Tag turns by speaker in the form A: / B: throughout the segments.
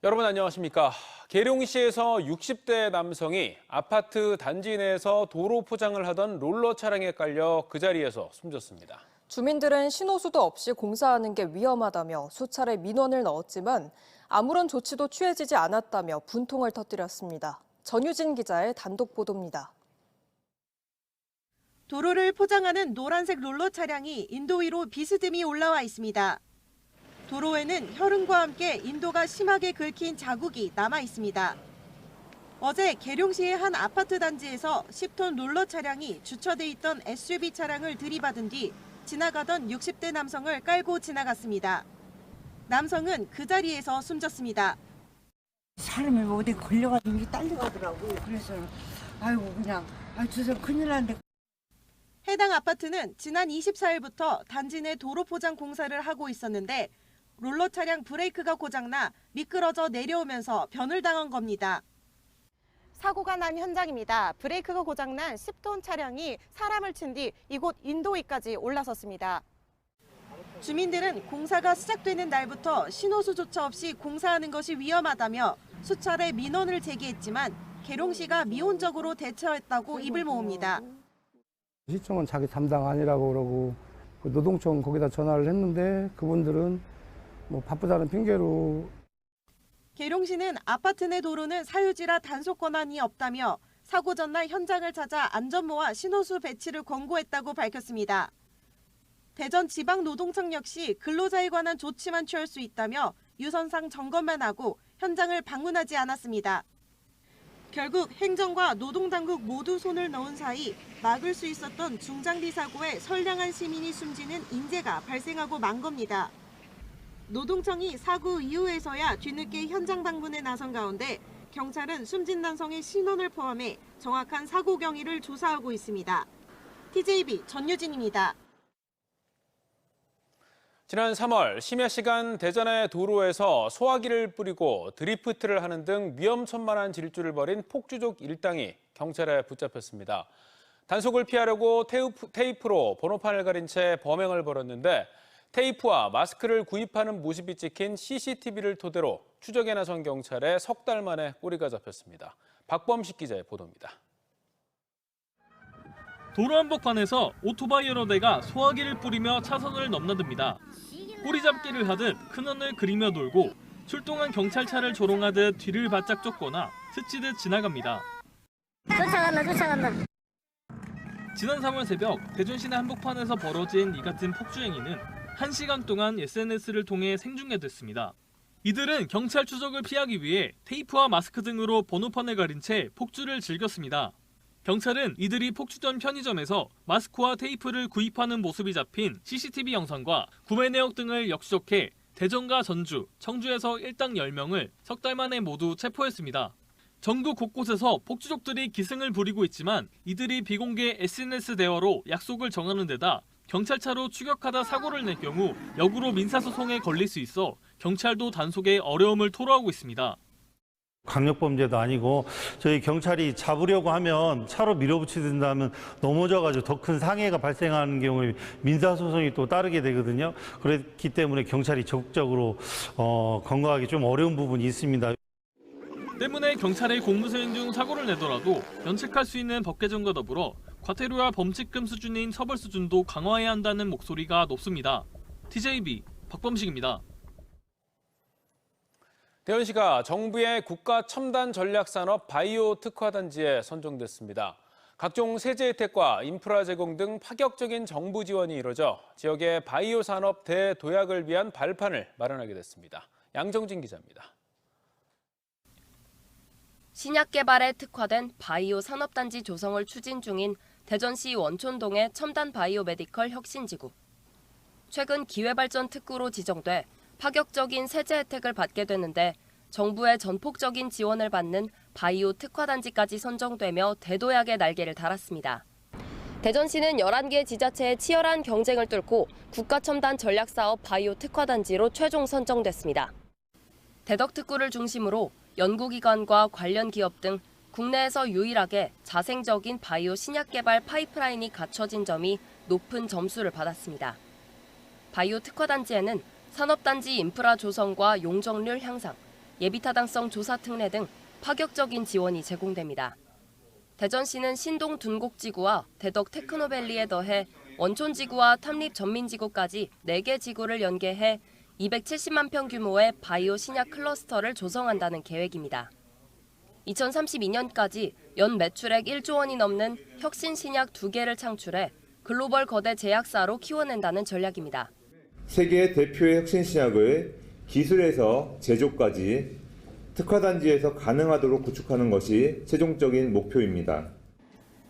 A: 여러분 안녕하십니까? 계룡시에서 60대 남성이 아파트 단지 내에서 도로 포장을 하던 롤러 차량에 깔려 그 자리에서 숨졌습니다.
B: 주민들은 신호수도 없이 공사하는 게 위험하다며 수차례 민원을 넣었지만 아무런 조치도 취해지지 않았다며 분통을 터뜨렸습니다. 전유진 기자의 단독 보도입니다.
C: 도로를 포장하는 노란색 롤러 차량이 인도 위로 비스듬히 올라와 있습니다. 도로에는 혈흔과 함께 인도가 심하게 긁힌 자국이 남아 있습니다. 어제 계룡시의 한 아파트 단지에서 10톤 롤러 차량이 주차돼 있던 SUV 차량을 들이받은 뒤 지나가던 60대 남성을 깔고 지나갔습니다. 남성은 그 자리에서 숨졌습니다.
D: 사람이 어디 걸려가지고 이게 딸려가더라고요. 그래서 아이고 그냥 저 사람 큰일 났는데.
C: 해당 아파트는 지난 24일부터 단지 내 도로 포장 공사를 하고 있었는데 롤러 차량 브레이크가 고장나 미끄러져 내려오면서 변을 당한 겁니다. 사고가 난 현장입니다. 브레이크가 고장난 10톤 차량이 사람을 친 뒤 이곳 인도위까지 올라섰습니다. 주민들은 공사가 시작되는 날부터 신호수조차 없이 공사하는 것이 위험하다며 수차례 민원을 제기했지만 계룡시가 미온적으로 대처했다고 입을 모읍니다.
E: 시청은 자기 담당 아니라고 그러고 노동청 거기다 전화를 했는데 그분들은 바쁘다는 핑계로.
C: 계룡시는 아파트 내 도로는 사유지라 단속 권한이 없다며 사고 전날 현장을 찾아 안전모와 신호수 배치를 권고했다고 밝혔습니다. 대전지방노동청 역시 근로자에 관한 조치만 취할 수 있다며 유선상 점검만 하고 현장을 방문하지 않았습니다. 결국 행정과 노동당국 모두 손을 넣은 사이 막을 수 있었던 중장비 사고에 선량한 시민이 숨지는 인재가 발생하고 만 겁니다. 노동청이 사고 이후에서야 뒤늦게 현장 방문에 나선 가운데 경찰은 숨진 남성의 신원을 포함해 정확한 사고 경위를 조사하고 있습니다. TJB 전유진입니다.
A: 지난 3월 심야 시간 대전의 도로에서 소화기를 뿌리고 드리프트를 하는 등 위험천만한 질주를 벌인 폭주족 일당이 경찰에 붙잡혔습니다. 단속을 피하려고 테이프로 번호판을 가린 채 범행을 벌였는데 테이프와 마스크를 구입하는 모습이 찍힌 CCTV를 토대로 추적에 나선 경찰에 석 달 만에 꼬리가 잡혔습니다. 박범식 기자의 보도입니다.
F: 도로 한복판에서 오토바이 여러 대가 소화기를 뿌리며 차선을 넘나듭니다. 꼬리잡기를 하듯 큰원을 그리며 돌고 출동한 경찰차를 조롱하듯 뒤를 바짝 쫓거나 스치듯 지나갑니다.
G: 쫓아간다.
F: 지난 3월 새벽 대전시내 한복판에서 벌어진 이 같은 폭주 행위는 1시간 동안 SNS를 통해 생중계됐습니다. 이들은 경찰 추적을 피하기 위해 테이프와 마스크 등으로 번호판을 가린 채 폭주를 즐겼습니다. 경찰은 이들이 폭주 전 편의점에서 마스크와 테이프를 구입하는 모습이 잡힌 CCTV 영상과 구매 내역 등을 역추적해 대전과 전주, 청주에서 일당 10명을 석 달 만에 모두 체포했습니다. 전국 곳곳에서 폭주족들이 기승을 부리고 있지만 이들이 비공개 SNS 대화로 약속을 정하는 데다 경찰차로 추격하다 사고를 낼 경우 역으로 민사소송에 걸릴 수 있어 경찰도 단속에 어려움을 토로하고 있습니다.
H: 강력범죄도 아니고 저희 경찰이 잡으려고 하면 차로 밀어붙이든다면 넘어져가지고 더 큰 상해가 발생하는 경우에 민사소송이 또 따르게 되거든요. 그렇기 때문에 경찰이 적극적으로 건강하기 좀 어려운 부분이 있습니다.
F: 때문에 경찰의 공무수행 중 사고를 내더라도 면책할 수 있는 법 개정과 더불어 과태료와 범칙금 수준인 처벌 수준도 강화해야 한다는 목소리가 높습니다. TJB 박범식입니다.
A: 대전시가 정부의 국가첨단전략산업 바이오 특화단지에 선정됐습니다. 각종 세제 혜택과 인프라 제공 등 파격적인 정부 지원이 이뤄져 지역의 바이오 산업 대도약을 위한 발판을 마련하게 됐습니다. 양정진 기자입니다.
G: 신약 개발에 특화된 바이오 산업단지 조성을 추진 중인 대전시 원촌동의 첨단 바이오 메디컬 혁신지구. 최근 기회발전 특구로 지정돼 파격적인 세제 혜택을 받게 되는데 정부의 전폭적인 지원을 받는 바이오 특화단지까지 선정되며 대도약의 날개를 달았습니다. 대전시는 11개 지자체의 치열한 경쟁을 뚫고 국가첨단 전략사업 바이오 특화단지로 최종 선정됐습니다. 대덕특구를 중심으로 연구기관과 관련 기업 등 국내에서 유일하게 자생적인 바이오 신약 개발 파이프라인이 갖춰진 점이 높은 점수를 받았습니다. 바이오 특화단지에는 산업단지 인프라 조성과 용적률 향상, 예비타당성 조사 특례 등 파격적인 지원이 제공됩니다. 대전시는 신동 둔곡지구와 대덕 테크노밸리에 더해 원촌지구와 탐립 전민지구까지 4개 지구를 연계해 270만 평 규모의 바이오 신약 클러스터를 조성한다는 계획입니다. 2032년까지 연 매출액 1조 원이 넘는 혁신 신약 2개를 창출해 글로벌 거대 제약사로 키워낸다는 전략입니다.
I: 세계 대표의 혁신 신약을 기술에서 제조까지 특화단지에서 가능하도록 구축하는 것이 최종적인 목표입니다.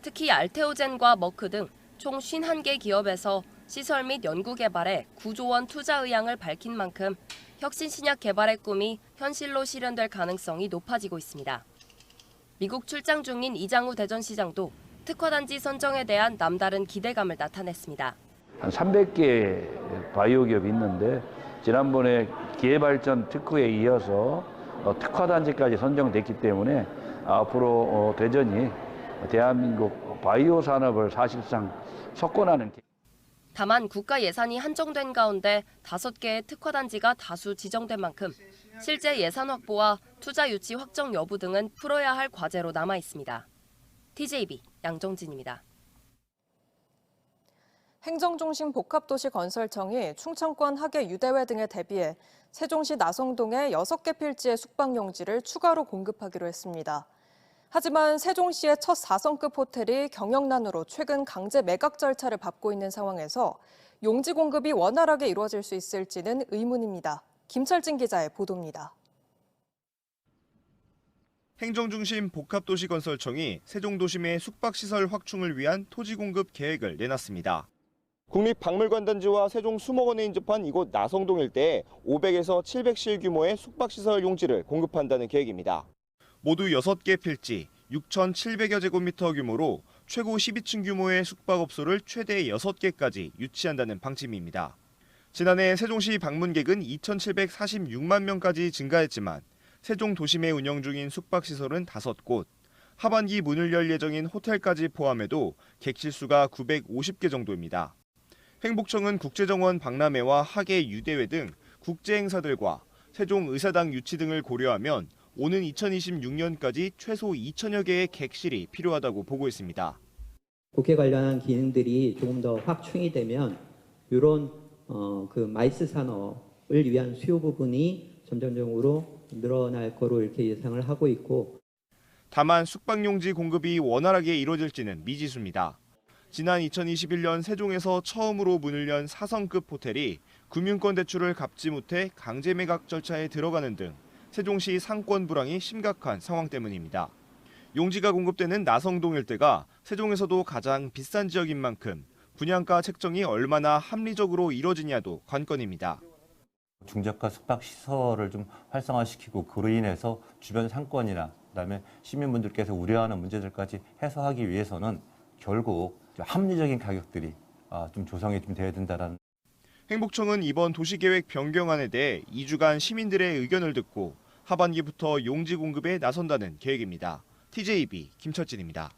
G: 특히 알테오젠과 머크 등 총 51개 기업에서 시설 및 연구 개발에 9조 원 투자 의향을 밝힌 만큼 혁신 신약 개발의 꿈이 현실로 실현될 가능성이 높아지고 있습니다. 미국 출장 중인 이장우 대전시장도 특화단지 선정에 대한 남다른 기대감을 나타냈습니다.
J: 한 300개 바이오 기업이 있는데 지난번에 기회발전 특구에 이어서 특화단지까지 선정됐기 때문에 앞으로 대전이 대한민국 바이오 산업을 사실상 석권하는.
G: 다만 국가 예산이 한정된 가운데 5개의 특화단지가 다수 지정된 만큼 실제 예산 확보와 투자 유치 확정 여부 등은 풀어야 할 과제로 남아 있습니다. TJB 양정진입니다.
B: 행정중심 복합도시건설청이 충청권 하계 유대회 등에 대비해 세종시 나성동에 6개 필지의 숙박용지를 추가로 공급하기로 했습니다. 하지만 세종시의 첫 4성급 호텔이 경영난으로 최근 강제 매각 절차를 밟고 있는 상황에서 용지 공급이 원활하게 이루어질 수 있을지는 의문입니다. 김철진 기자의 보도입니다.
K: 행정중심 복합도시건설청이 세종도심의 숙박시설 확충을 위한 토지 공급 계획을 내놨습니다. 국립박물관단지와 세종수목원에 인접한 이곳 나성동 일대에 500에서 700실 규모의 숙박시설 용지를 공급한다는 계획입니다. 모두 6개 필지, 6,700여 제곱미터 규모로 최고 12층 규모의 숙박업소를 최대 6개까지 유치한다는 방침입니다. 지난해 세종시 방문객은 2,746만 명까지 증가했지만 세종 도심에 운영 중인 숙박시설은 5곳, 하반기 문을 열 예정인 호텔까지 포함해도 객실 수가 950개 정도입니다. 행복청은 국제정원 박람회와 하계 유대회 등 국제행사들과 세종의사당 유치 등을 고려하면 오는 2026년까지 최소 2천여 개의 객실이 필요하다고 보고 있습니다.
L: 국회 관련한 기능들이 조금 더 확충이 되면 이런 마이스 산업을 위한 수요 부분이 점점적으로 늘어날 거로 이렇게 예상을 하고 있고.
K: 다만 숙박용지 공급이 원활하게 이루어질지는 미지수입니다. 지난 2021년 세종에서 처음으로 문을 연 4성급 호텔이 금융권 대출을 갚지 못해 강제 매각 절차에 들어가는 등 세종시 상권 불황이 심각한 상황 때문입니다. 용지가 공급되는 나성동 일대가 세종에서도 가장 비싼 지역인 만큼 분양가 책정이 얼마나 합리적으로 이뤄지냐도 관건입니다.
M: 중저가 숙박시설을 좀 활성화시키고 그로 인해서 주변 상권이나 그다음에 시민분들께서 우려하는 문제들까지 해소하기 위해서는 결국 합리적인 가격들이 좀 조성이 좀 돼야 된다라는.
K: 행복청은 이번 도시계획 변경안에 대해 2주간 시민들의 의견을 듣고 하반기부터 용지 공급에 나선다는 계획입니다. TJB 김철진입니다.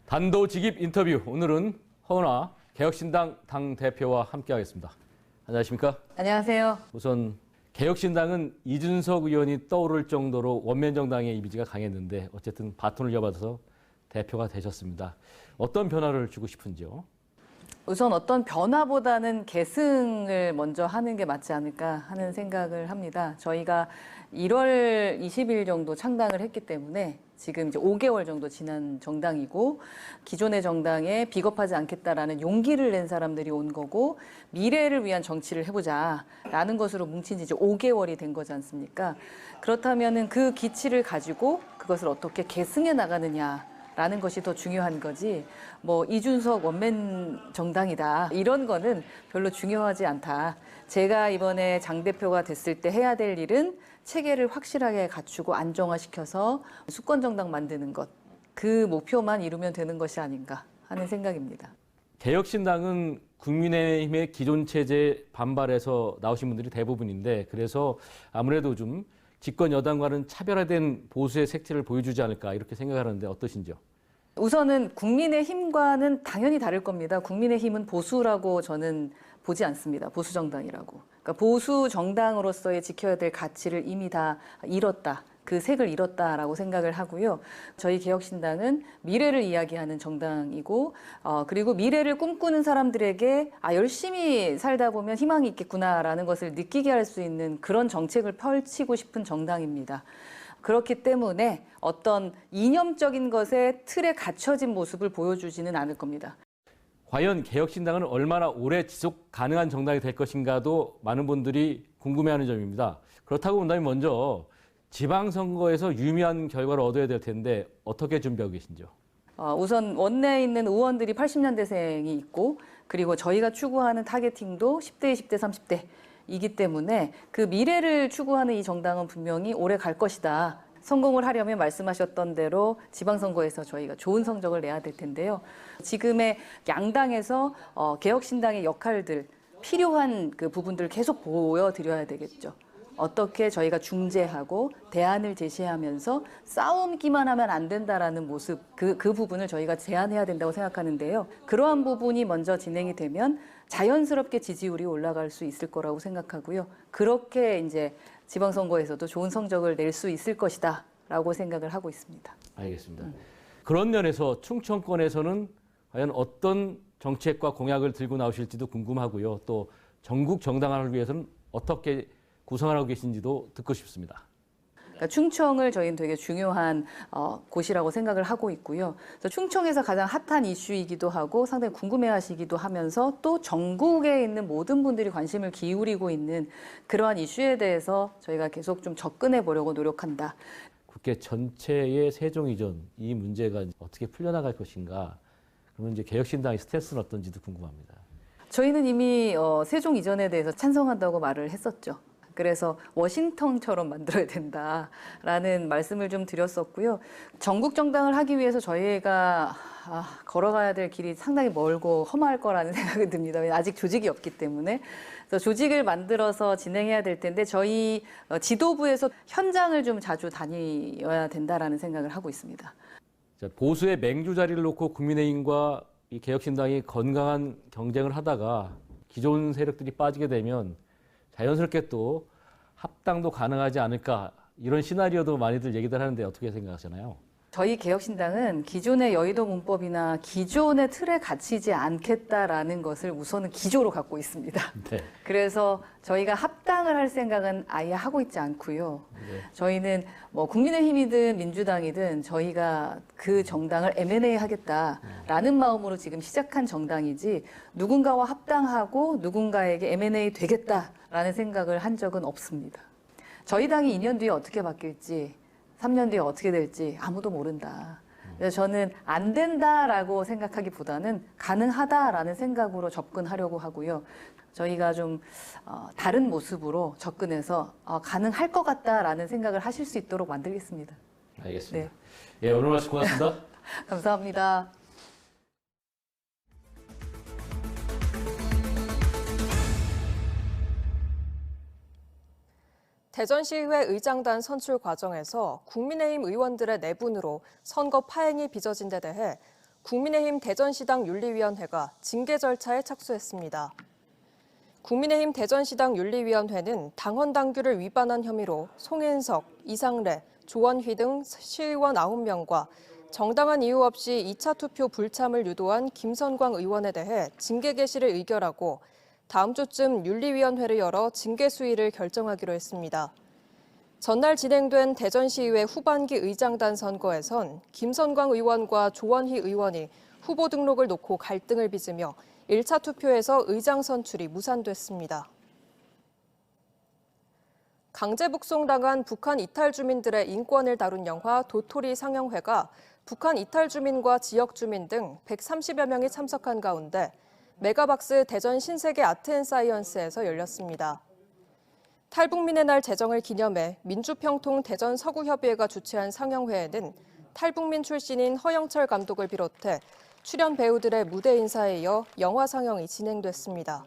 N: 단도직입 인터뷰. 오늘은 허은하 개혁신당 당대표와 함께하겠습니다. 안녕하십니까?
O: 안녕하세요.
N: 우선 개혁신당은 이준석 의원이 떠오를 정도로 원맨정당의 이미지가 강했는데 어쨌든 바톤을 이어받아서 대표가 되셨습니다. 어떤 변화를 주고 싶은지요?
O: 우선 어떤 변화보다는 계승을 먼저 하는 게 맞지 않을까 하는 생각을 합니다. 저희가 1월 20일 정도 창당을 했기 때문에 지금 이제 5개월 정도 지난 정당이고 기존의 정당에 비겁하지 않겠다라는 용기를 낸 사람들이 온 거고 미래를 위한 정치를 해보자라는 것으로 뭉친 지 이제 5개월이 된 거지 않습니까? 그렇다면은 그 기치를 가지고 그것을 어떻게 계승해 나가느냐라는 것이 더 중요한 거지 뭐 이준석 원맨 정당이다 이런 거는 별로 중요하지 않다. 제가 이번에 당대표가 됐을 때 해야 될 일은 체계를 확실하게 갖추고 안정화시켜서 수권정당 만드는 것, 그 목표만 이루면 되는 것이 아닌가 하는 생각입니다.
N: 개혁신당은 국민의힘의 기존 체제에 반발해서 나오신 분들이 대부분인데 그래서 아무래도 좀 집권 여당과는 차별화된 보수의 색채를 보여주지 않을까 이렇게 생각하는데 어떠신지요?
O: 우선은 국민의힘과는 당연히 다를 겁니다. 국민의힘은 보수라고 저는 보지 않습니다. 보수 정당이라고. 그러니까 보수 정당으로서의 지켜야 될 가치를 이미 다 잃었다. 그 색을 잃었다라고 생각을 하고요. 저희 개혁신당은 미래를 이야기하는 정당이고 그리고 미래를 꿈꾸는 사람들에게 열심히 살다 보면 희망이 있겠구나라는 것을 느끼게 할 수 있는 그런 정책을 펼치고 싶은 정당입니다. 그렇기 때문에 어떤 이념적인 것에 틀에 갇혀진 모습을 보여주지는 않을 겁니다.
N: 과연 개혁신당은 얼마나 오래 지속 가능한 정당이 될 것인가도 많은 분들이 궁금해하는 점입니다. 그렇다고 본다면 먼저 지방선거에서 유의미한 결과를 얻어야 될 텐데 어떻게 준비하고 계신지요?
O: 우선 원내에 있는 의원들이 80년대생이 있고 그리고 저희가 추구하는 타겟팅도 10대, 20대, 30대이기 때문에 그 미래를 추구하는 이 정당은 분명히 오래 갈 것이다. 성공을 하려면 말씀하셨던 대로 지방선거에서 저희가 좋은 성적을 내야 될 텐데요. 지금의 양당에서 개혁신당의 역할들, 필요한 그 부분들을 계속 보여드려야 되겠죠. 어떻게 저희가 중재하고 대안을 제시하면서 싸움기만 하면 안 된다라는 모습, 그 부분을 저희가 제안해야 된다고 생각하는데요. 그러한 부분이 먼저 진행이 되면 자연스럽게 지지율이 올라갈 수 있을 거라고 생각하고요. 그렇게 이제 지방선거에서도 좋은 성적을 낼 수 있을 것이다 라고 생각을 하고 있습니다.
N: 알겠습니다. 그런 면에서 충청권에서는 과연 어떤 정책과 공약을 들고 나오실지도 궁금하고요. 또 전국 정당화를 위해서는 어떻게 구성하고 계신지도 듣고 싶습니다.
O: 그러니까 충청을 저희는 되게 중요한 곳이라고 생각을 하고 있고요. 그래서 충청에서 가장 핫한 이슈이기도 하고 상당히 궁금해하시기도 하면서 또 전국에 있는 모든 분들이 관심을 기울이고 있는 그러한 이슈에 대해서 저희가 계속 좀 접근해 보려고 노력한다.
N: 국회 전체의 세종 이전 이 문제가 어떻게 풀려나갈 것인가. 그러면 이제 개혁신당의 스탠스는 어떤지도 궁금합니다.
O: 저희는 이미 세종 이전에 대해서 찬성한다고 말을 했었죠. 그래서 워싱턴처럼 만들어야 된다라는 말씀을 좀 드렸었고요. 전국 정당을 하기 위해서 저희가 걸어가야 될 길이 상당히 멀고 험할 거라는 생각이 듭니다. 아직 조직이 없기 때문에. 그래서 조직을 만들어서 진행해야 될 텐데 저희 지도부에서 현장을 좀 자주 다녀야 된다라는 생각을 하고 있습니다.
N: 보수의 맹주 자리를 놓고 국민의힘과 이 개혁신당이 건강한 경쟁을 하다가 기존 세력들이 빠지게 되면 자연스럽게 또 합당도 가능하지 않을까 이런 시나리오도 많이들 얘기들 하는데 어떻게 생각하시나요?
O: 저희 개혁신당은 기존의 여의도 문법이나 기존의 틀에 갇히지 않겠다라는 것을 우선은 기조로 갖고 있습니다.
N: 네.
O: 그래서 저희가 합당을 할 생각은 아예 하고 있지 않고요.
N: 네.
O: 저희는 뭐 국민의힘이든 민주당이든 저희가 그 정당을 M&A 하겠다라는 마음으로 지금 시작한 정당이지 누군가와 합당하고 누군가에게 M&A 되겠다라는 생각을 한 적은 없습니다. 저희 당이 2년 뒤에 어떻게 바뀔지 3년 뒤에 어떻게 될지 아무도 모른다. 그래서 저는 안 된다라고 생각하기보다는 가능하다라는 생각으로 접근하려고 하고요. 저희가 좀 다른 모습으로 접근해서 가능할 것 같다라는 생각을 하실 수 있도록 만들겠습니다.
N: 알겠습니다. 네. 예, 오늘 말씀 고맙습니다.
O: 감사합니다.
B: 대전시의회 의장단 선출 과정에서 국민의힘 의원들의 내분으로 선거 파행이 빚어진 데 대해 국민의힘 대전시당 윤리위원회가 징계 절차에 착수했습니다. 국민의힘 대전시당 윤리위원회는 당헌 당규를 위반한 혐의로 송인석, 이상래, 조원휘 등 시의원 9명과 정당한 이유 없이 2차 투표 불참을 유도한 김선광 의원에 대해 징계 개시를 의결하고 다음 주쯤 윤리위원회를 열어 징계 수위를 결정하기로 했습니다. 전날 진행된 대전시의회 후반기 의장단 선거에선 김선광 의원과 조원휘 의원이 후보 등록을 놓고 갈등을 빚으며 1차 투표에서 의장 선출이 무산됐습니다. 강제 북송당한 북한 이탈 주민들의 인권을 다룬 영화 도토리 상영회가 북한 이탈 주민과 지역 주민 등 130여 명이 참석한 가운데 메가박스 대전 신세계 아트앤사이언스에서 열렸습니다. 탈북민의 날 제정을 기념해 민주평통 대전 서구협의회가 주최한 상영회에는 탈북민 출신인 허영철 감독을 비롯해 출연 배우들의 무대 인사에 이어 영화 상영이 진행됐습니다.